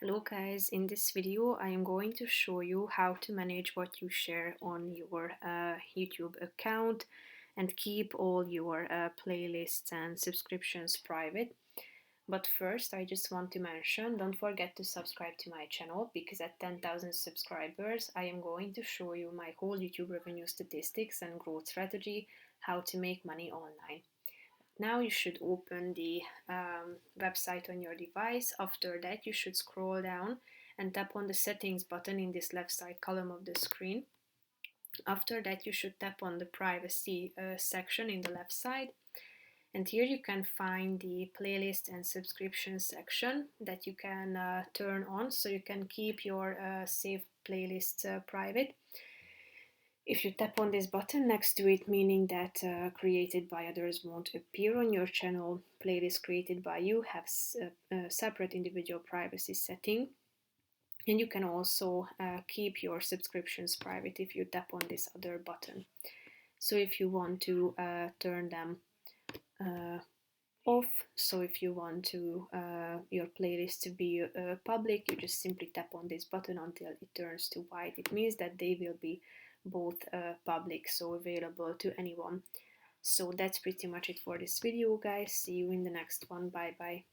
Hello guys, in this video I am going to show you how to manage what you share on your YouTube account and keep all your playlists and subscriptions private. But first I just want to mention, don't forget to subscribe to my channel because at 10,000 subscribers I am going to show you my whole YouTube revenue statistics and growth strategy, how to make money online. Now you should open the website on your device. After that, you should scroll down and tap on the settings button in this left side column of the screen. After that, you should tap on the privacy section in the left side. And here you can find the playlist and subscription section that you can turn on so you can keep your saved playlists private. If you tap on this button next to it, meaning that created by others won't appear on your channel, playlists created by you have a separate individual privacy setting. And you can also keep your subscriptions private if you tap on this other button. So if you want to turn them off, so if you want to your playlist to be public, you just simply tap on this button until it turns to white. It means that they will be both public, so available to anyone. So that's pretty much it for this video, guys. See you in the next one. Bye bye.